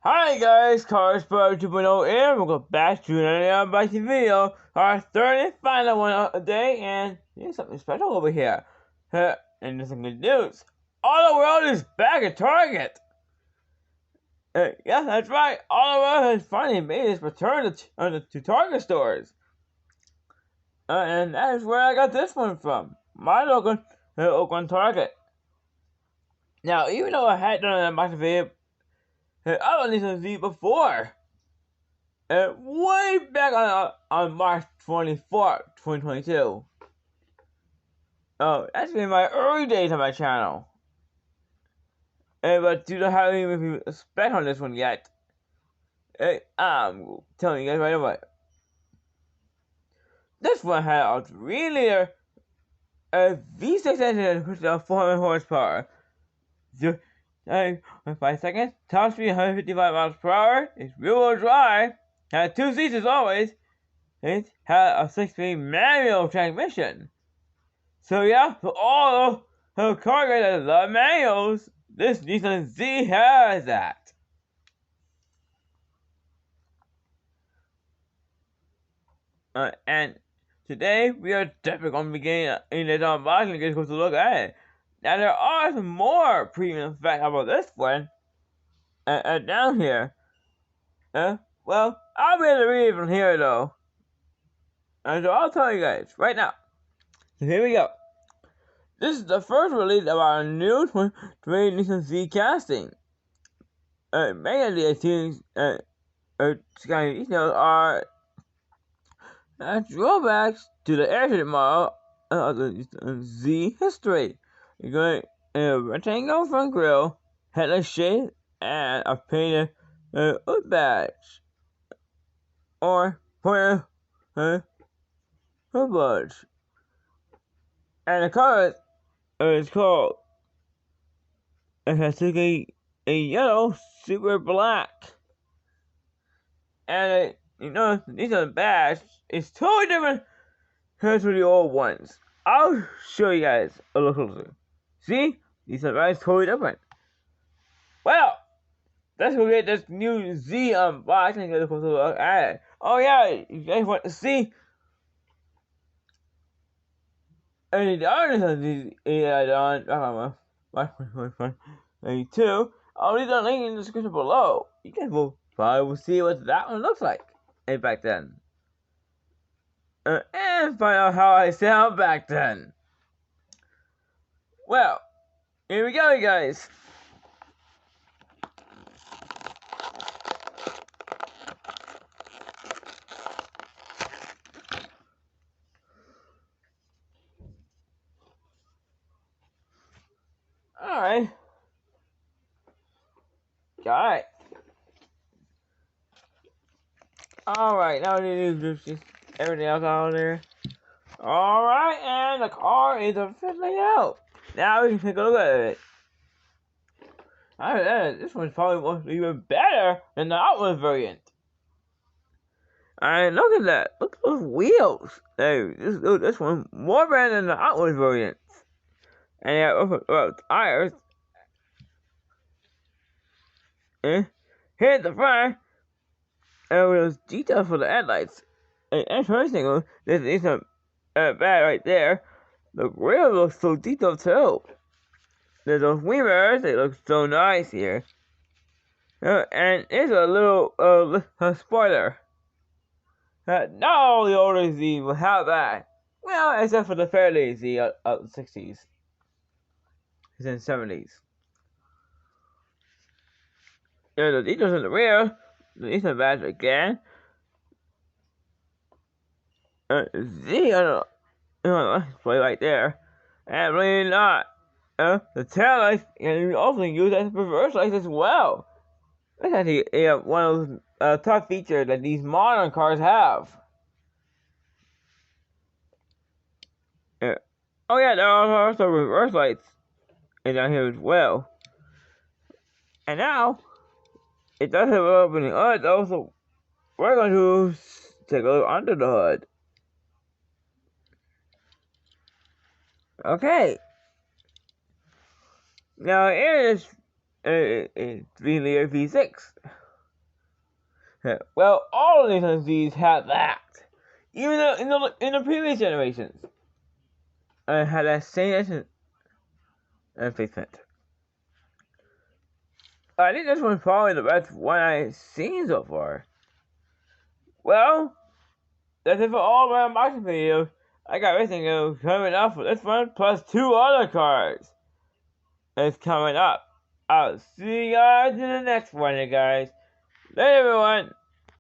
Hi guys, Cars Pro 2.0 and welcome back to another unboxing video, our third and final one of the day, and here's something special over here. And there's some good news. All the world is back at Target! Yeah, that's right, all the world has finally made its return to Target stores. And that is where I got this one from, my local Oakland Target. Now, even though I had done an unboxing video of Nissan Z before, way back on March 24th, 2022. Oh, that's been my early days on my channel. But you don't have any spec on this one yet. I'm telling you guys right away. This one had a 3-liter V6 engine with 400 horsepower. 5 seconds, top speed 155 miles per hour. It's rear-wheel drive. Had 2 seats as always. It had a 6-speed manual transmission. So yeah, for all the car guys that love manuals, this Nissan Z has that. And today we are definitely going to be getting in this unboxing to get a closer look at it. Now there are some more premium facts about this one down here. Well, I'll be able to read it from here though. And so I'll tell you guys right now. So here we go. This is the first release of our new 2023 Nissan Z casting. Many of the things Sky details are drawbacks to the airship model of the Z history. You're going a rectangle front grille, headlight shade, and a painted hood badge. Or pointed hood badge. And the color is called, it has a yellow super black. And these are the badge. It's totally different compared to the old ones. I'll show you guys a little closer. See? These are badges totally different. Well, let's go get this new Z unboxed and get a closer look at it. Oh yeah, you guys want to see any of the others these on '92. I'll leave the link in the description below. You guys will probably see what that one looks like back then. And find out how I sound back then. Well, here we go, you guys. Alright. Got it. Alright, now we need to do just everything else out there. Alright, and the car is officially out. Now we can take a look at it. This one's probably even better than the Outlaw variant. Alright, look at that. Look at those wheels. Hey, this one more better than the Outlaw variant. And yeah, tires. Here's the front. And with those details for the headlights. And first thing, this is a bad right there. The grill looks so detailed too. There's those wing mirrors, they look so nice here. And it's a little spoiler. Not all the older Z will have that. Well, except for the fairly Z of the 60s. And 70s. The details in the rear. The Nissan badge again. Z on the display right there. And really not. The tail lights can also use as reverse lights as well. That's actually one of those top features that these modern cars have. Oh yeah, there are also reverse lights down here as well. And now, it does have an opening hood though, so we're going to take a look under the hood. Okay. Now it is a 3-liter V6. Well, all Nissan Zs have that. Even though in the previous generations, I had that same engine and placement. I think this one's probably the best one I've seen so far. Well, that's it for all my unboxing videos. I got everything coming up for this one, plus 2 other cars. It's coming up. I'll see you guys in the next one, you guys. Later, everyone.